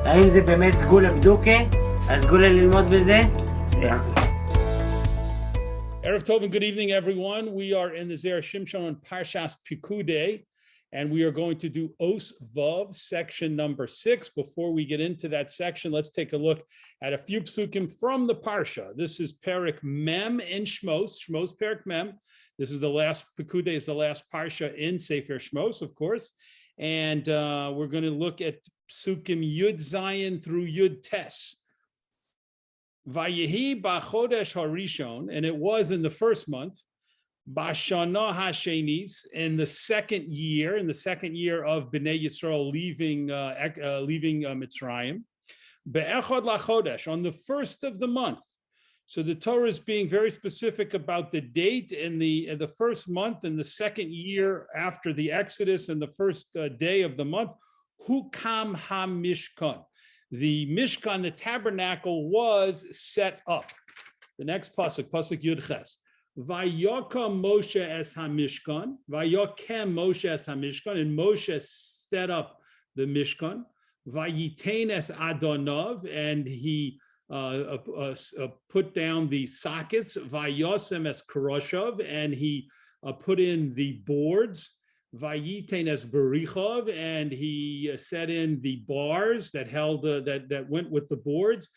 האם זה באמת סגולה בדוקה? הסגולה ללמוד בזה? Erev Tov and good evening, everyone. We are in the Zera Shimshon on Parshas Pikudei, and we are going to do Os Vav, section number 6. Before we get into that section, let's take a look at a few psukim from the parsha. This is Perek Mem in Shmos, Shmos Perek Mem. This is the last, Pikudei is the last parsha in sefer Shmos, of course. And we're going to look at psukim Yud Zayin through Yud Tes. Vayehi b'chodesh harishon, and it was in the first month, b'shana hashenis, in the second year of Bnei Yisrael leaving Mitzrayim, be'echad lachodesh, on the first of the month. So the Torah is being very specific about the date in the first month in the second year after the Exodus and the first day of the month. Hukam ha-mishkan. The Mishkan, the tabernacle, was set up. The next pasuk Yud Ches. Vayokem Moshe es ha-mishkan. Vayokem Moshe es ha-mishkan. And Moshe set up the Mishkan. Vayitein es Adonav. And he put down the sockets. Vayosem es Karoshav. And he put in the boards. Vayitein es berichov, and he set in the bars that held that went with the boards.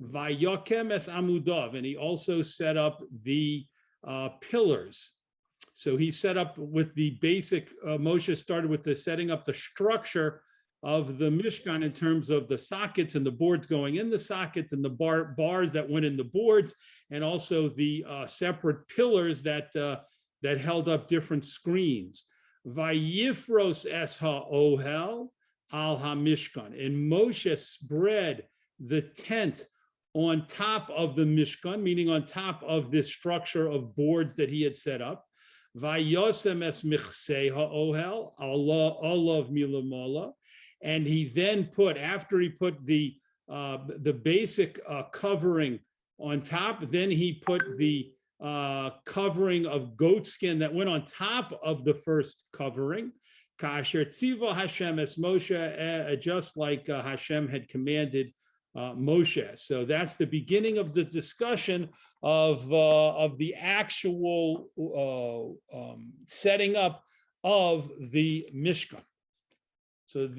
Vayokem es amudav, and he also set up the pillars. So he set up with the basic. Moshe started with the setting up the structure of the Mishkan in terms of the sockets and the boards going in the sockets and the bars that went in the boards, and also the separate pillars that held up different screens. Vayifros es ha'ohel al ha'mishkan, and Moshe spread the tent on top of the Mishkan, meaning on top of this structure of boards that he had set up. Vayosem es michsei ha'ohel olav milamola, and he then put, after he put the basic covering on top, then he put the covering of goat skin that went on top of the first covering. Kasher tziva Hashem es Moshe, just like Hashem had commanded Moshe. So that's the beginning of the discussion of the actual setting up of the Mishkan. So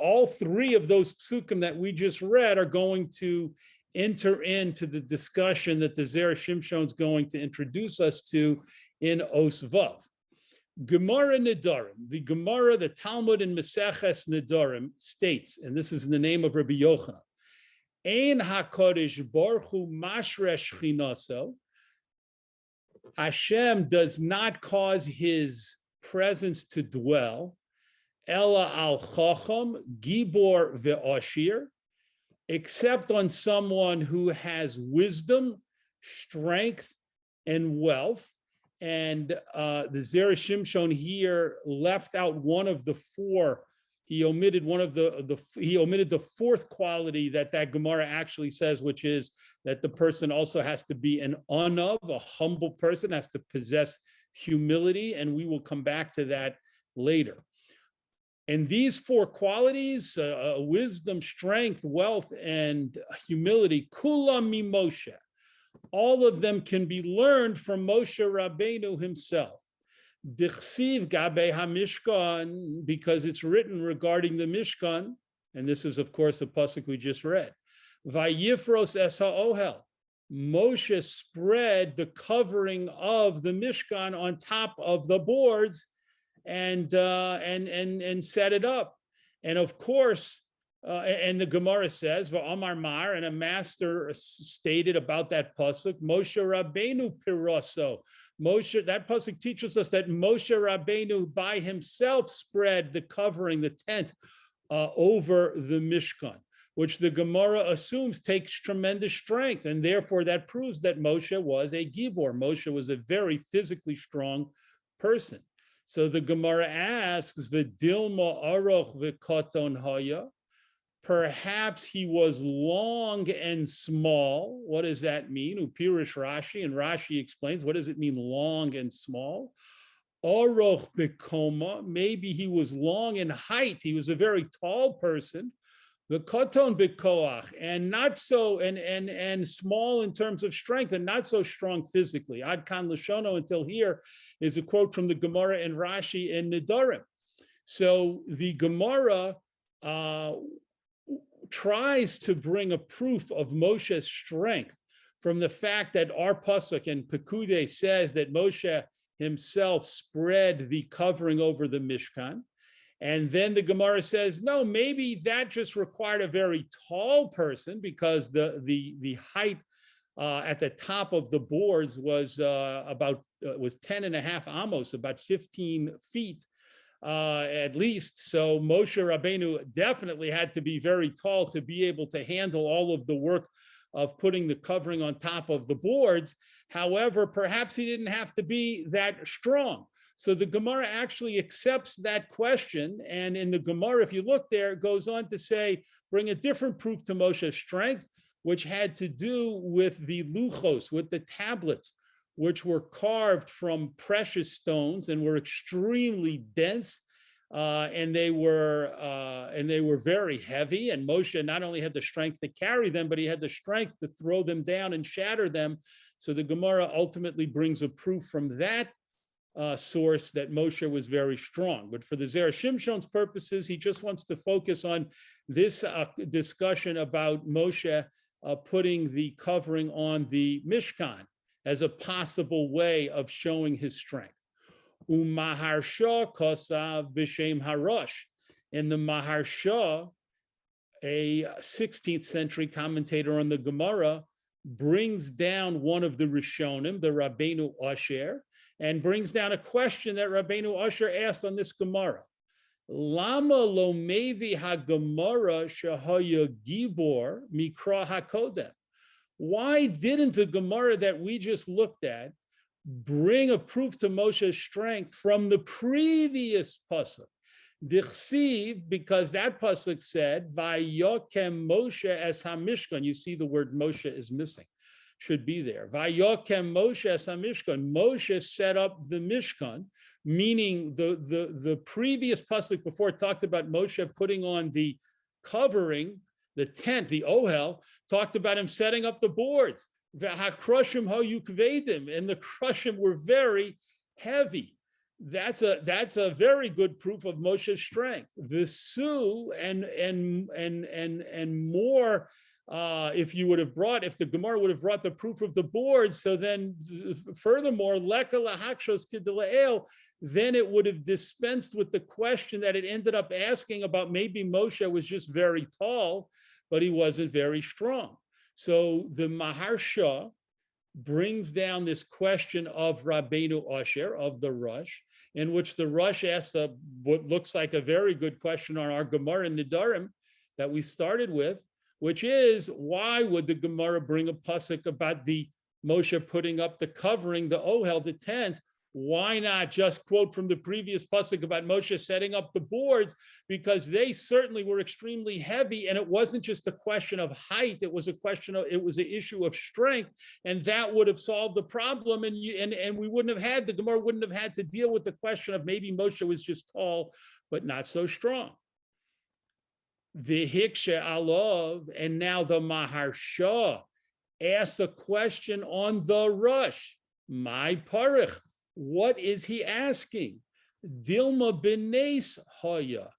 all three of those psukim that we just read are going to enter into the discussion that the Zera Shimshon is going to introduce us to in Os Vav. Gemara Nedarim, the Gemara, the Talmud in Maseches Nedarim states, and this is in the name of Rabbi Yochanan, Ein HaKadosh Baruch Hu mashresh chinaso, Hashem does not cause his presence to dwell, Ela al Chacham, Gibor ve'ashir, except on someone who has wisdom, strength, and wealth. And the Zera Shimshon here left out one of the four. He omitted one of he omitted the fourth quality that Gemara actually says, which is that the person also has to be an anav, a humble person, has to possess humility, and we will come back to that later. And these four qualities, wisdom, strength, wealth, and humility, kulam mi Moshe, all of them can be learned from Moshe Rabbeinu himself. Dichsiv gabe ha-mishkan, because it's written regarding the Mishkan, and this is, of course, the pasuk we just read. Vayifros es ha'ohel, Moshe spread the covering of the Mishkan on top of the boards, and set it up. And of course, and the Gemara says, V'amar Mar, and a master stated about that pasuk, Moshe Rabbeinu piroso. Moshe, that pasuk teaches us that Moshe Rabbeinu by himself spread the covering, the tent, over the Mishkan, which the Gemara assumes takes tremendous strength. And therefore that proves that Moshe was a gibor. Moshe was a very physically strong person. So the Gemara asks, "V'dilma aroch v'katon haya." Perhaps he was long and small. What does that mean? Upirish Rashi, and Rashi explains, what does it mean, long and small? Aroch b'koma, maybe he was long in height. He was a very tall person. the koton b'koach, and not so, and small in terms of strength, and not so strong physically. Ad kan Lashono, until here is a quote from the Gemara and Rashi in Nedarim. So the Gemara tries to bring a proof of Moshe's strength from the fact that our pasuk in Pikudei says that Moshe himself spread the covering over the Mishkan. And then the Gemara says, no, maybe that just required a very tall person, because the height at the top of the boards was was 10 and a half amos, about 15 feet at least. So Moshe Rabbeinu definitely had to be very tall to be able to handle all of the work of putting the covering on top of the boards. However, perhaps he didn't have to be that strong. So the Gemara actually accepts that question. And in the Gemara, if you look there, it goes on to say, bring a different proof to Moshe's strength, which had to do with the luchos, with the tablets, which were carved from precious stones and were extremely dense. And they were very heavy. And Moshe not only had the strength to carry them, but he had the strength to throw them down and shatter them. So the Gemara ultimately brings a proof from that source that Moshe was very strong. But for the Zera Shimshon's purposes, he just wants to focus on this discussion about Moshe putting the covering on the Mishkan as a possible way of showing his strength. U'maharsha kosav b'shem harosh. And the Maharsha, a 16th century commentator on the Gemara, brings down one of the Rishonim, the Rabbeinu Asher, and brings down a question that Rabbeinu Asher asked on this Gemara. Lama lo mevi ha-Gemara shehaya gibor mikra hakodem. Why didn't the Gemara that we just looked at bring a proof to Moshe's strength from the previous pasuk? Dichsiv, because that pasuk said, Vayokem Moshe es hamishkan. You see the word Moshe is missing. Should be there. Vayokem Moshe es hamishkan. Moshe set up the Mishkan, meaning the previous pasuk before talked about Moshe putting on the covering, the tent, the ohel, talked about him setting up the boards. V'hakroshim ho yukvedim, and the krushim were very heavy. That's a very good proof of Moshe's strength. The Su and more. If the Gemara would have brought the proof of the boards, so then furthermore, leka lahakshos kidelael, then it would have dispensed with the question that it ended up asking about maybe Moshe was just very tall, but he wasn't very strong. So the Maharsha brings down this question of Rabbeinu Asher, of the Rush, in which the Rush asks what looks like a very good question on our Gemara in Nedarim that we started with, which is, why would the Gemara bring a pasuk about the Moshe putting up the covering, the ohel, the tent? Why not just quote from the previous pasuk about Moshe setting up the boards? Because they certainly were extremely heavy, and it wasn't just a question of height. It was an issue of strength, and that would have solved the problem. And we wouldn't have had, the Gemara wouldn't have had to deal with the question of maybe Moshe was just tall, but not so strong. Vihiksha alov, and now the Maharsha asked a question on the Rush. My parich, what is he asking? Dilma b'nes hoya.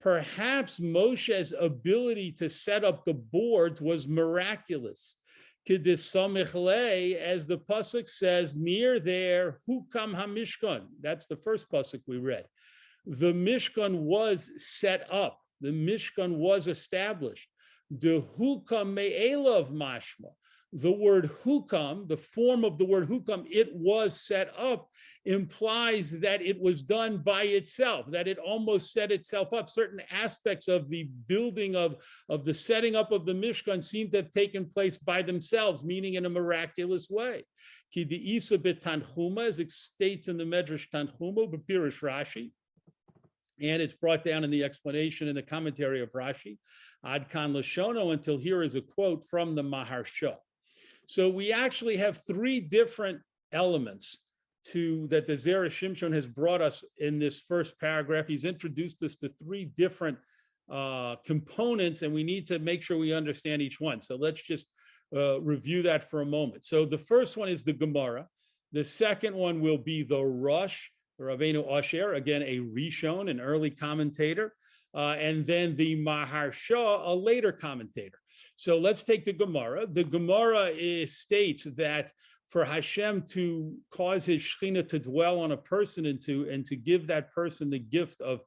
Perhaps Moshe's ability to set up the boards was miraculous. K'disamich le, as the pasuk says, near there, hukam hamishkan. That's the first pasuk we read. The Mishkan was set up. The Mishkan was established. The hukam me'elav mashma. The word hukam, the form of the word hukam, it was set up, implies that it was done by itself, that it almost set itself up. Certain aspects of the building of the setting up of the Mishkan seem to have taken place by themselves, meaning in a miraculous way. Ki de'isa b'tanchuma, as it states in the Medrash Tanchuma, b'pirish Rashi, and it's brought down in the explanation in the commentary of Rashi, Ad Kan Lashono, until here is a quote from the Maharsha. So we actually have three different elements that the Zera Shimshon has brought us in this first paragraph. He's introduced us to three different components, and we need to make sure we understand each one. So let's just review that for a moment. So the first one is the Gemara. The second one will be the Rosh, Rabbeinu Asher, again, a Rishon, an early commentator. And then the Maharsha, a later commentator. So let's take the Gemara. The Gemara states that for Hashem to cause his Shekhinah to dwell on a person and to give that person the gift of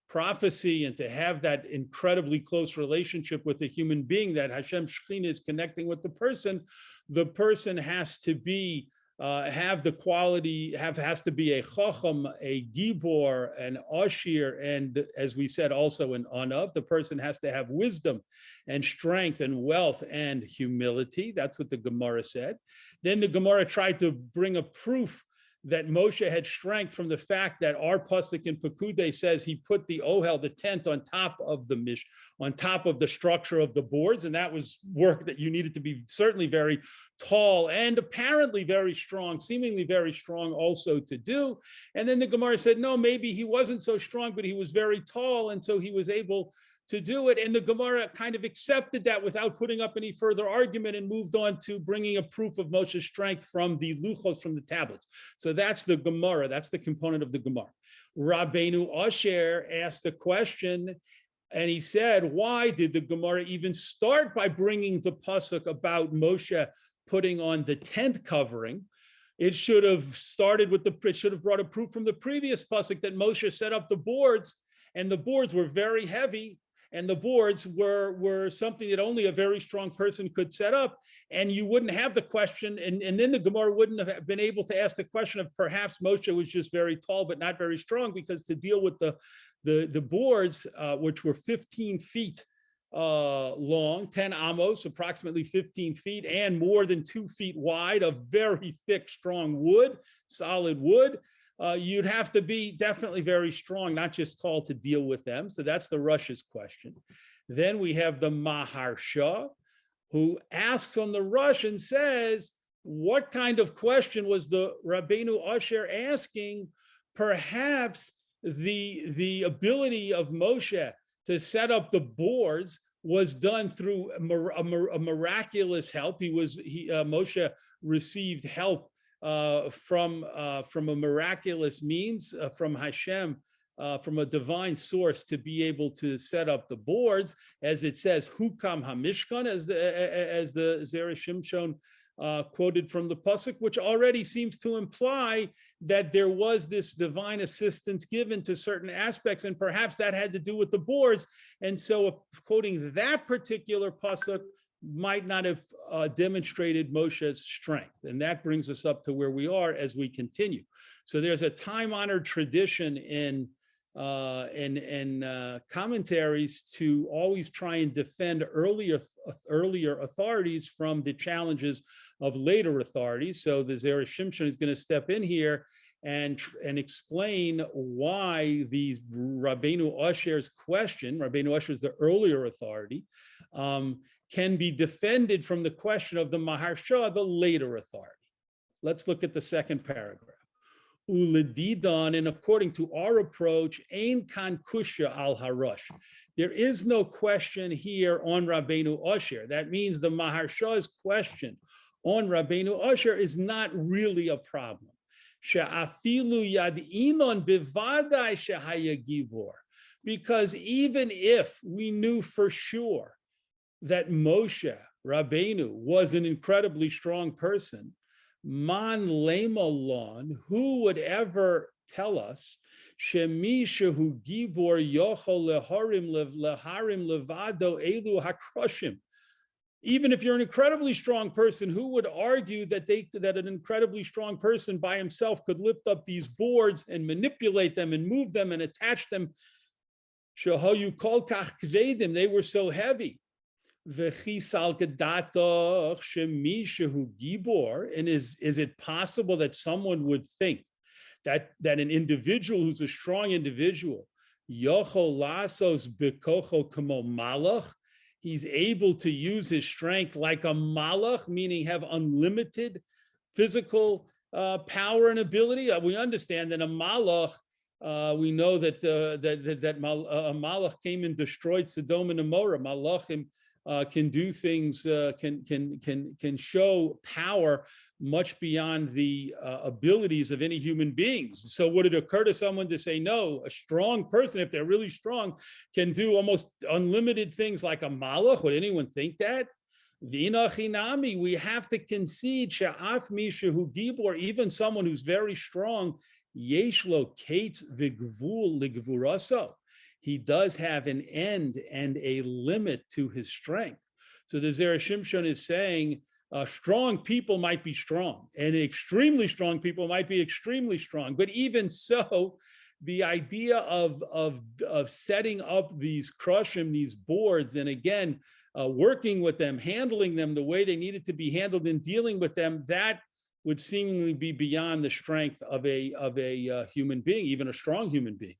prophecy and to have that incredibly close relationship with a human being, that Hashem's Shekhinah is connecting with the person has to be have the quality, has to be a chacham, a gibor, an ashir, and as we said also an anav, the person has to have wisdom and strength and wealth and humility. That's what the Gemara said. Then the Gemara tried to bring a proof that Moshe had strength from the fact that our pasuk in Pikudei says he put the ohel, the tent, on top of the structure of the boards, and that was work that you needed to be certainly very tall and apparently very strong, seemingly very strong also to do. And then the Gemara said, no, maybe he wasn't so strong, but he was very tall, and so he was able to do it. And the Gemara kind of accepted that without putting up any further argument and moved on to bringing a proof of Moshe's strength from the luchos, from the tablets. So that's the Gemara. That's the component of the Gemara. Rabbeinu Asher asked a question, and he said, why did the Gemara even start by bringing the pasuk about Moshe putting on the tent covering? It should have started with it should have brought a proof from the previous pasuk that Moshe set up the boards, and the boards were very heavy. And the boards were something that only a very strong person could set up, and you wouldn't have the question, and then the Gemara wouldn't have been able to ask the question of perhaps Moshe was just very tall but not very strong, because to deal with the boards, which were 15 feet long, 10 amos, approximately 15 feet, and more than 2 feet wide, of very thick, strong wood, solid wood. You'd have to be definitely very strong, not just tall, to deal with them. So that's the Rush's question. Then we have the Maharsha, who asks on the Rush and says, what kind of question was the Rabbeinu Asher asking? Perhaps the ability of Moshe to set up the boards was done through a miraculous help. Moshe received help from a miraculous means from Hashem, from a divine source, to be able to set up the boards, as it says, Hukam HaMishkan, as the Zera Shimshon quoted from the pasuk, which already seems to imply that there was this divine assistance given to certain aspects, and perhaps that had to do with the boards. And so quoting that particular pasuk might not have demonstrated Moshe's strength. And that brings us up to where we are as we continue. So there's a time-honored tradition in commentaries to always try and defend earlier authorities from the challenges of later authorities. So the Zera Shimshon is going to step in here and explain why these Rabbeinu Asher's question, Rabbeinu Asher is the earlier authority, can be defended from the question of the Maharsha, the later authority. Let's look at the second paragraph. Uledidan, and according to our approach, ein kan kushya al harush. There is no question here on Rabbeinu Asher. That means the Maharsha's question on Rabbeinu Asher is not really a problem. She'afilu yad'inon bivadai shehaya gibor. Because even if we knew for sure that Moshe Rabbeinu was an incredibly strong person, man lemalon, who would ever tell us shemi shehu gibor yochol leharim levado elu hakroshim? Even if you're an incredibly strong person, who would argue that an incredibly strong person by himself could lift up these boards and manipulate them and move them and attach them? Shehayu kol kach kvedim, they were so heavy. And is it possible that someone would think that an individual who's a strong individual, he's able to use his strength like a malach, meaning have unlimited physical power and ability? We understand that a malach We know that a malach came and destroyed Sodom and Gomorrah. Malachim can do things, can show power much beyond the abilities of any human beings. So would it occur to someone to say, no, a strong person, if they're really strong, can do almost unlimited things like a malach? Would anyone think that? Vina chinami, we have to concede she'af mishahu gibor, even someone who's very strong, yeshlo kates v'gvul ligvuraso. He does have an end and a limit to his strength. So the Zera Shimshon is saying strong people might be strong, and extremely strong people might be extremely strong. But even so, the idea of setting up these crushim, these boards, and again, working with them, handling them the way they needed to be handled and dealing with them, that would seemingly be beyond the strength of a human being, even a strong human being.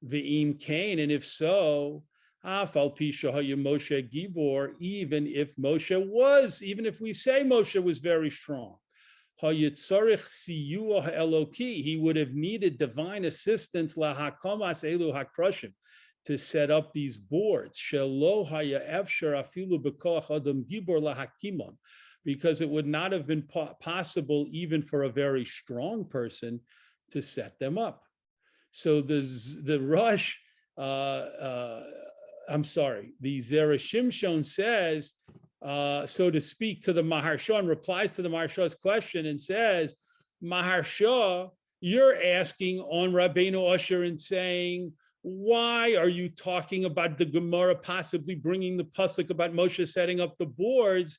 Ve'im kain, and if so, Moshe Gibor, even if if we say Moshe was very strong, he would have needed divine assistance to set up these boards, because it would not have been possible even for a very strong person to set them up. So the Zera Shimshon says, so to speak, to the Maharsha, replies to the Maharsha's question and says, Maharsha, you're asking on Rabbeinu Asher and saying, why are you talking about the Gemara possibly bringing the pasuk about Moshe setting up the boards?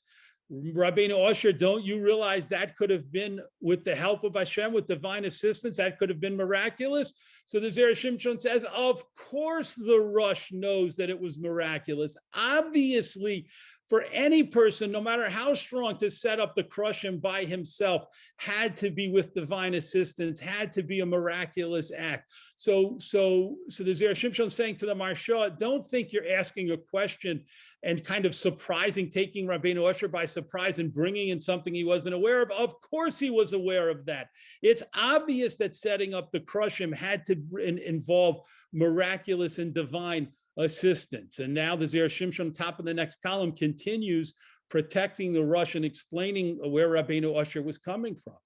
Rabbeinu Asher, don't you realize that could have been with the help of Hashem, with divine assistance? That could have been miraculous. So the Zera Shimshon says, of course the Rush knows that it was miraculous. Obviously, for any person, no matter how strong, to set up the crushim by himself had to be with divine assistance, had to be a miraculous act. So the Zera Shimshon is saying to the Maharsha, don't think you're asking a question and kind of surprising, taking Rabbeinu Asher by surprise and bringing in something he wasn't aware of. Of course he was aware of that. It's obvious that setting up the crushim had to involve miraculous and divine assistance. And now the Zera Shimshon, top of the next column, continues protecting the Rush and explaining where Rabbeinu Asher was coming from.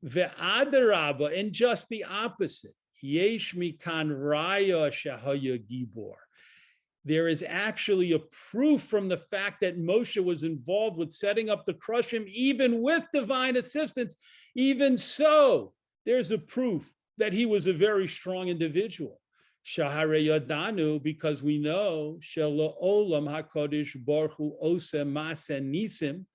Ve'adarabba, and just the opposite. Yesh mikan raya shahaya gibor. There is actually a proof from the fact that Moshe was involved with setting up the crushim, even with divine assistance. Even so, there's a proof that he was a very strong individual. Shahare Yadanu, because we know Shelo Olam HaKadosh Baruch Hu Oseh Maaseh Nisim,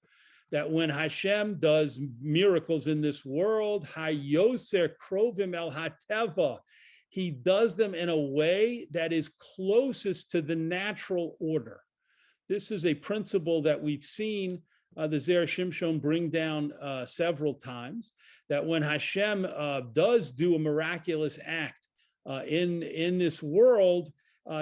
that when Hashem does miracles in this world, Hayoser Krovim El HaTeva, he does them in a way that is closest to the natural order. This is a principle that we've seen the Zera Shimshon bring down several times, that when Hashem does do a miraculous act in this world,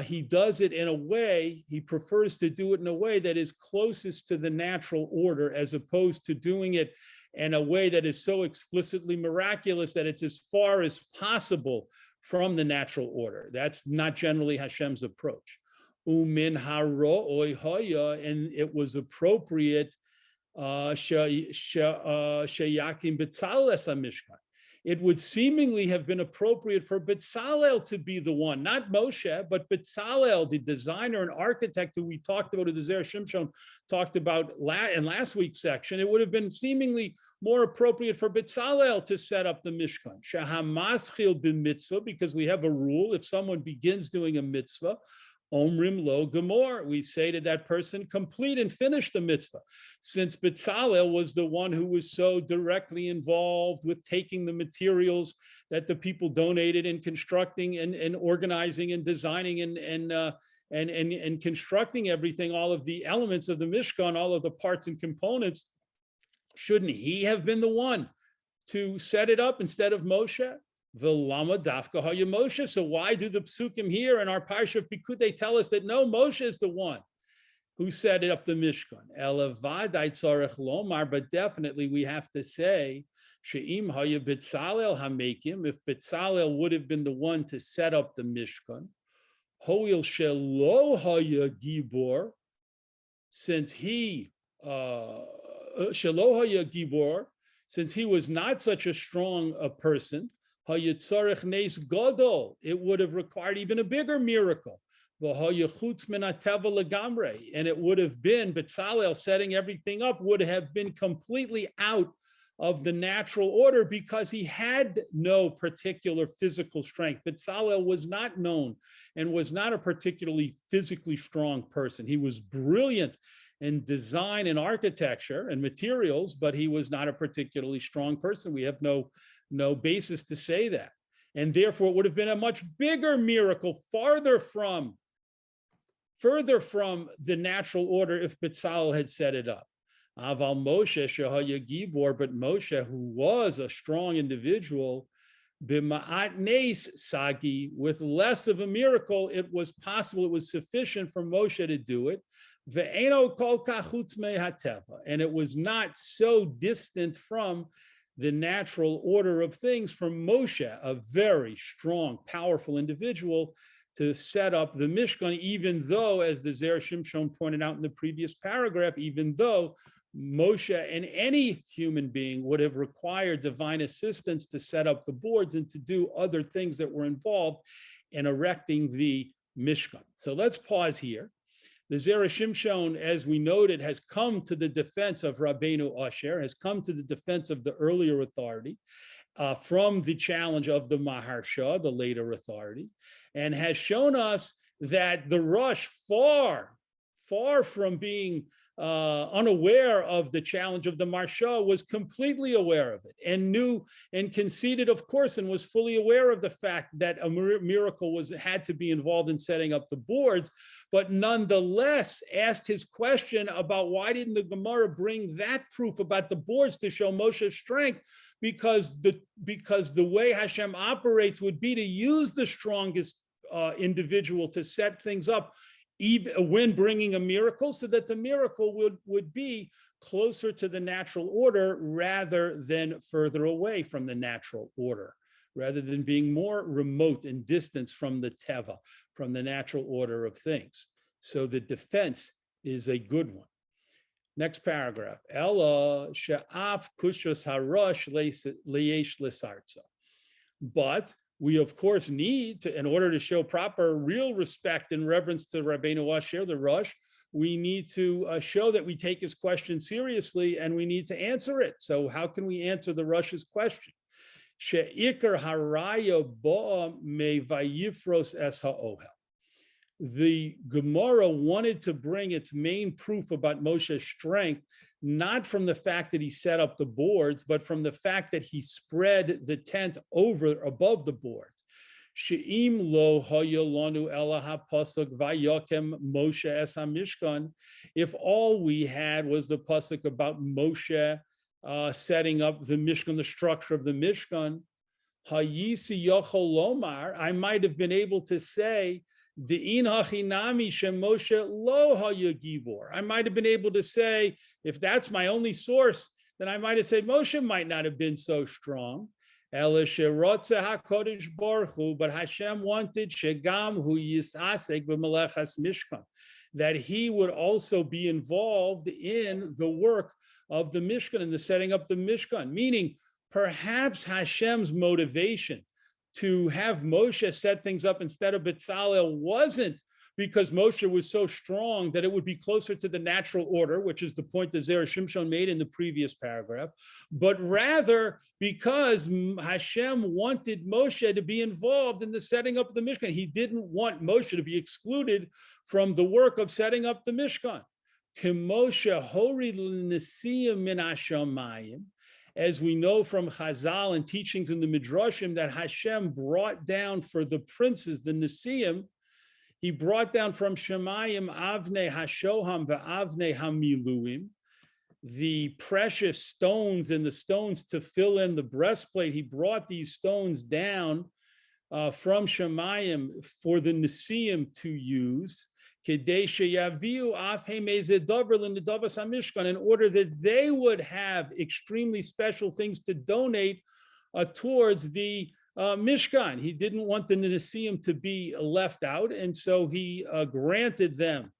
he does it in a way, he prefers to do it in a way that is closest to the natural order, as opposed to doing it in a way that is so explicitly miraculous that it's as far as possible from the natural order. That's not generally Hashem's approach. Umin haro oihaya, and it was appropriate shayakim Betzalel es hamishkan. It would seemingly have been appropriate for Betzalel to be the one, not Moshe, but Betzalel, the designer and architect who we talked about, who the Zera Shimshon talked about in last week's section. It would have been seemingly more appropriate for Betzalel to set up the Mishkan. Shahamaschil b'mitzvah, because we have a rule, if someone begins doing a mitzvah, Omrim lo gemor, we say to that person, complete and finish the mitzvah. Since Betzalel was the one who was so directly involved with taking the materials that the people donated and constructing and organizing and designing and constructing everything, all of the elements of the Mishkan, all of the parts and components, shouldn't he have been the one to set it up instead of Moshe? V'lama dafka haya Moshe. So why do the psukim here in our parsha of Pikudei tell us that no, Moshe is the one who set it up the Mishkan? Elevadai tzarech lomar, but definitely we have to say She'im haya Betzalel hamekim, if Betzalel would have been the one to set up the Mishkan, hoil shelo haya gibor, since he shelo haya gibor, since he was not such a strong a person, haya tzarech nes gadol, it would have required even a bigger miracle. And it would have been, Betzalel setting everything up would have been completely out of the natural order because he had no particular physical strength. Betzalel was not known and was not a particularly physically strong person. He was brilliant in design and architecture and materials, but he was not a particularly strong person. We have no basis to say that. And therefore, it would have been a much bigger miracle, further from the natural order if Betzalel had set it up. Aval Moshe shehaya gibor, but Moshe, who was a strong individual, b'ma'at nes sagi, with less of a miracle, it was possible, it was sufficient for Moshe to do it. Ve'eno kol kachutz me'hateva, and it was not so distant from the natural order of things for Moshe, a very strong, powerful individual, to set up the Mishkan, even though, as the Zera Shimshon pointed out in the previous paragraph, even though Moshe and any human being would have required divine assistance to set up the boards and to do other things that were involved in erecting the Mishkan. So let's pause here. The Zera Shimshon, as we noted, has come to the defense of Rabbeinu Asher, has come to the defense of the earlier authority, from the challenge of the Maharsha, the later authority, and has shown us that the Rosh, far from being unaware of the challenge of the Maharsha, was completely aware of it and knew and conceded, of course, and was fully aware of the fact that a miracle had to be involved in setting up the boards, but nonetheless asked his question about why didn't the Gemara bring that proof about the boards to show Moshe's strength, because the way Hashem operates would be to use the strongest individual to set things up, even when bringing a miracle, so that the miracle would be closer to the natural order rather than further away from the natural order, rather than being more remote and distant from the teva, from the natural order of things. So the defense is a good one. Next paragraph. Ella she'af kushos harosh leyesh lesartza. But we, of course, need to, in order to show proper, real respect and reverence to Rabbeinu Asher, the Rosh, we need to show that we take his question seriously and we need to answer it. So how can we answer the Rosh's question? She'ikar haraya ba'a me vayifros es ha'ohel. The Gemara wanted to bring its main proof about Moshe's strength, not from the fact that he set up the boards, but from the fact that he spread the tent above the boards. She'im lo hayolanu ela hapasuk vayokem Moshe es hamishkan. If all we had was the pasuk about Moshe setting up the Mishkan, the structure of the Mishkan, hayisi yochol lomar, I might have been able to say, De'in hachinami shemoshe lo haya gibor. I might have been able to say, if that's my only source, then I might have said Moshe might not have been so strong. Ela sherotze hakodesh baruch hu, but Hashem wanted shegam hu yisasek b'melechas mishkan, that he would also be involved in the work of the Mishkan and the setting up the Mishkan. Meaning, perhaps Hashem's motivation to have Moshe set things up instead of Betzalel wasn't because Moshe was so strong that it would be closer to the natural order, which is the point that Zera Shimshon made in the previous paragraph, but rather because Hashem wanted Moshe to be involved in the setting up of the Mishkan. He didn't want Moshe to be excluded from the work of setting up the Mishkan. Moshe hori l'nesiyim min hashamayim, as we know from Chazal and teachings in the Midrashim, that Hashem brought down for the princes, the Nesiim, he brought down from Shemayim Avnei Hashoham ve'Avnei Hamiluim, the precious stones and the stones to fill in the breastplate. He brought these stones down from Shemayim for the Nesiim to use, in order that they would have extremely special things to donate towards the Mishkan. He didn't want the Nesiim to be left out, and so he granted them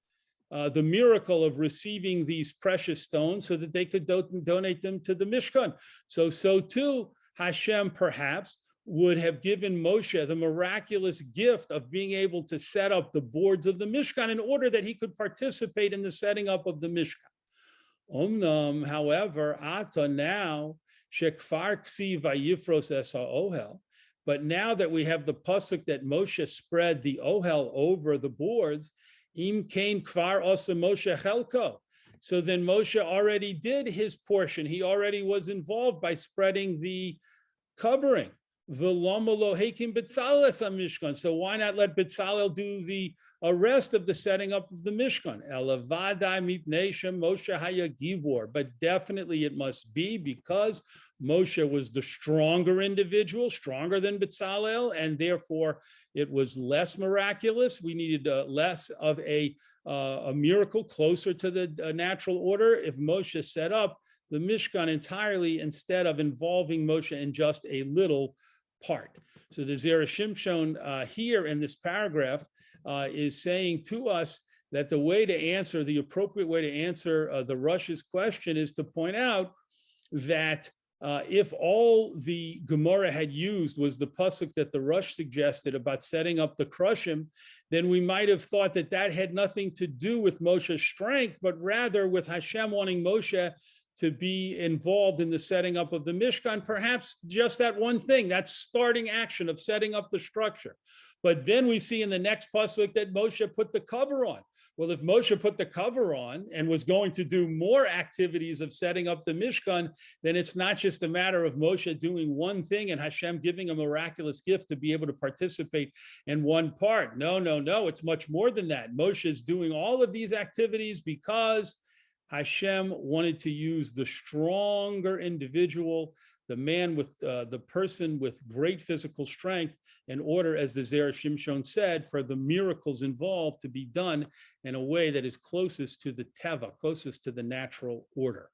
the miracle of receiving these precious stones so that they could donate them to the Mishkan. So too, Hashem perhaps would have given Moshe the miraculous gift of being able to set up the boards of the Mishkan in order that he could participate in the setting up of the Mishkan. Omnam, however, ata now, shekfar ksi vayifros es ha'ohel, but now that we have the pasuk that Moshe spread the ohel over the boards, im kain kvar asa Moshe chelko. So then Moshe already did his portion. He already was involved by spreading the covering. So why not let Bezalel do the rest of the setting up of the Mishkan? But definitely it must be because Moshe was the stronger individual, stronger than Bezalel, and therefore it was less miraculous. We needed less of a miracle, closer to the natural order. If Moshe set up the Mishkan entirely instead of involving Moshe in just a little part. So the Zera Shimshon here in this paragraph is saying to us that the way to answer, the appropriate way to answer the Rush's question is to point out that if all the Gemara had used was the pasuk that the Rush suggested about setting up the Krushim, then we might have thought that that had nothing to do with Moshe's strength, but rather with Hashem wanting Moshe to be involved in the setting up of the Mishkan, perhaps just that one thing, that starting action of setting up the structure. But then we see in the next pasuk that Moshe put the cover on. Well, if Moshe put the cover on and was going to do more activities of setting up the Mishkan, then it's not just a matter of Moshe doing one thing and Hashem giving a miraculous gift to be able to participate in one part. No, it's much more than that. Moshe is doing all of these activities because Hashem wanted to use the stronger individual, the man with the person with great physical strength, in order, as the Zera Shimshon said, for the miracles involved to be done in a way that is closest to the teva, closest to the natural order.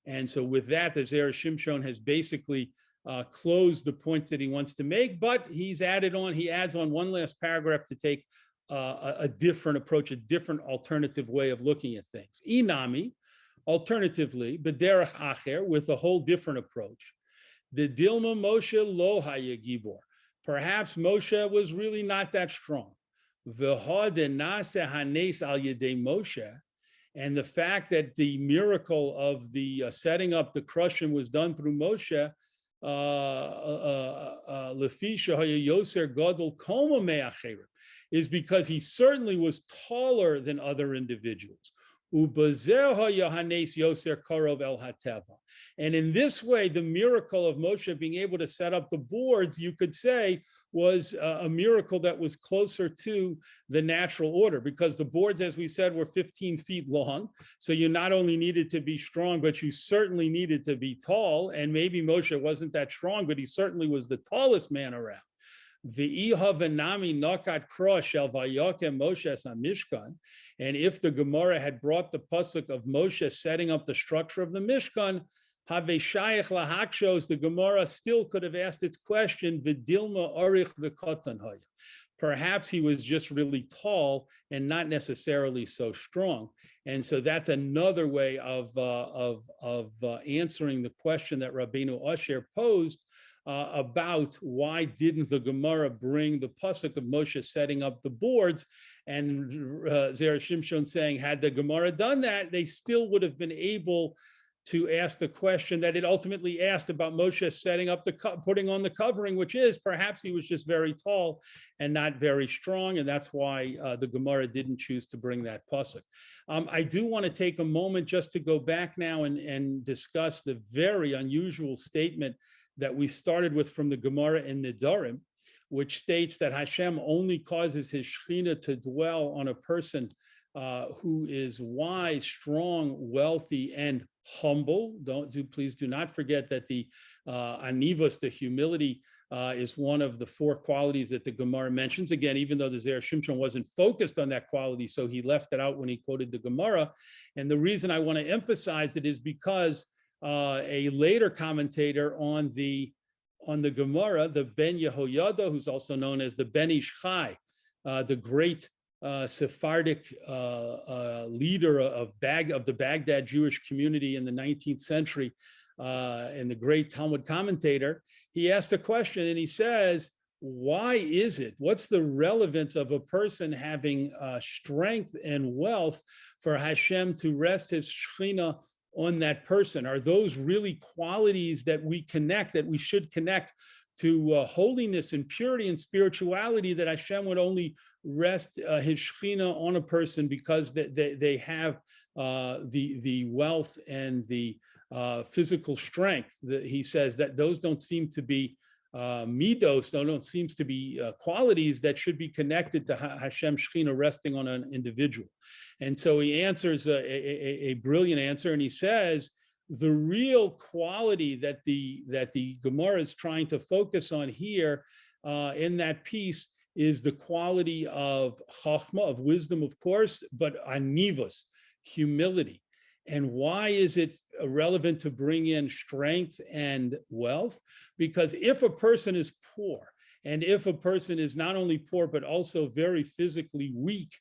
And so with that, the Zera Shimshon has basically closed the points that he wants to make, but he adds on one last paragraph to take a different approach, a different alternative way of looking at things. Inami, alternatively, b'derech acher, with a whole different approach. The Dilma Moshe lo haya gibor. Perhaps Moshe was really not that strong. V'ha hanes al yedei Moshe, and the fact that the miracle of the setting up the Krushim was done through Moshe, lefisha haya yoser gadol koma me'acherim, is because he certainly was taller than other individuals. And in this way, the miracle of Moshe being able to set up the boards, you could say, was a miracle that was closer to the natural order, because the boards, as we said, were 15 feet long. So you not only needed to be strong, but you certainly needed to be tall. And maybe Moshe wasn't that strong, but he certainly was the tallest man around. And if the Gemara had brought the pasuk of Moshe setting up the structure of the Mishkan, the Gemara still could have asked its question, perhaps he was just really tall and not necessarily so strong. And so that's another way of answering the question that Rabbeinu Asher posed about why didn't the Gemara bring the pasuk of Moshe setting up the boards, and Zera Shimshon saying, had the Gemara done that, they still would have been able to ask the question that it ultimately asked about Moshe setting up putting on the covering, which is perhaps he was just very tall and not very strong, and that's why the Gemara didn't choose to bring that pasuk. I do want to take a moment just to go back now and discuss the very unusual statement that we started with from the Gemara in Nedarim, which states that Hashem only causes his Shekhinah to dwell on a person who is wise, strong, wealthy, and humble. Please do not forget that the anivos, the humility is one of the 4 qualities that the Gemara mentions. Again, even though the Zera Shimshon wasn't focused on that quality, so he left it out when he quoted the Gemara. And the reason I want to emphasize it is because a later commentator on the Gemara, the Ben Yehoyada, who's also known as the Ben Ish Chai, the great Sephardic leader of the Baghdad Jewish community in the 19th century, and the great Talmud commentator, he asked a question and he says, why is it, what's the relevance of a person having strength and wealth for Hashem to rest his Shekhinah on that person? Are those really qualities that we should connect to holiness and purity and spirituality, that Hashem would only rest his Shekhinah on a person because they have the wealth and the physical strength? He says that those don't seem to be midos, don't seem to be qualities that should be connected to Hashem Shekhinah resting on an individual. And so he answers a brilliant answer, and he says the real quality that the Gemara is trying to focus on here in that piece is the quality of chachma, of wisdom, of course, but anivus, humility. And why is it relevant to bring in strength and wealth? Because if a person is poor, and if a person is not only poor, but also very physically weak,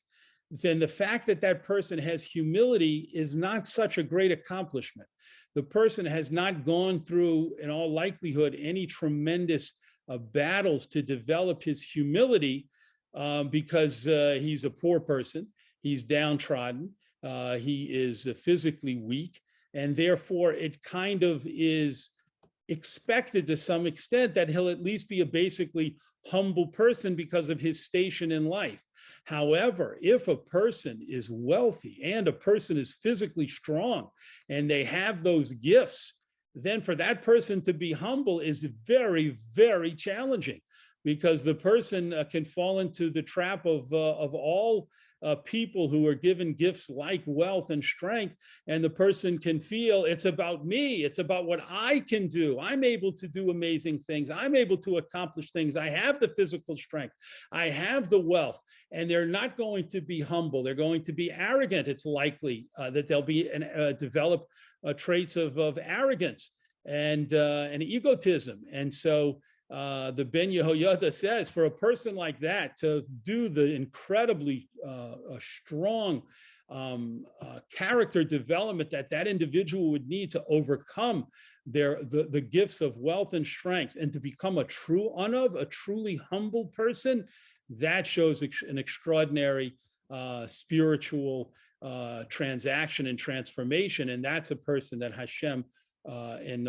then the fact that that person has humility is not such a great accomplishment. The person has not gone through, in all likelihood, any tremendous battles to develop his humility because he's a poor person, he's downtrodden, he is physically weak, and therefore it kind of is expected to some extent that he'll at least be a basically humble person because of his station in life. However, if a person is wealthy and a person is physically strong and they have those gifts, then for that person to be humble is very, very challenging, because the person can fall into the trap of all people who are given gifts like wealth and strength, and the person can feel it's about me, it's about what I can do. I'm able to do amazing things. I'm able to accomplish things. I have the physical strength. I have the wealth, and they're not going to be humble. They're going to be arrogant. It's likely that they'll be develop traits of arrogance and egotism. And so the Ben Yehoyada says, for a person like that to do the incredibly strong character development that individual would need to overcome the gifts of wealth and strength, and to become a truly humble person, that shows an extraordinary spiritual transaction and transformation. And that's a person that Hashem, in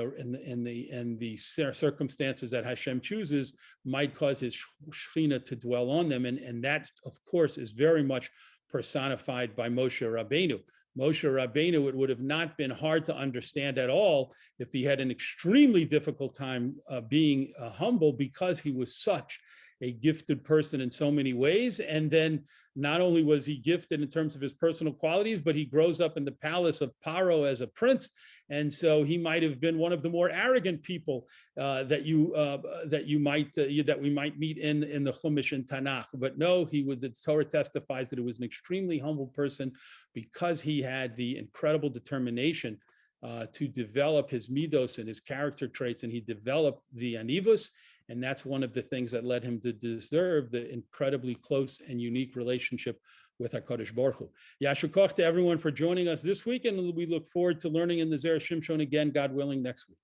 the circumstances that Hashem chooses, might cause his Shekhinah to dwell on them. And that, of course, is very much personified by Moshe Rabbeinu. Moshe Rabbeinu, it would have not been hard to understand at all if he had an extremely difficult time being humble, because he was such a gifted person in so many ways. And then not only was he gifted in terms of his personal qualities, but he grows up in the palace of Paro as a prince. And so he might have been one of the more arrogant people that we might meet in the Chumash and Tanakh. But no, the Torah testifies that he was an extremely humble person, because he had the incredible determination to develop his midos and his character traits, and he developed the anivus. And that's one of the things that led him to deserve the incredibly close and unique relationship with HaKadosh Baruch Hu. Yasher koach to everyone for joining us this week, and we look forward to learning in the Zera Shimshon again, God willing, next week.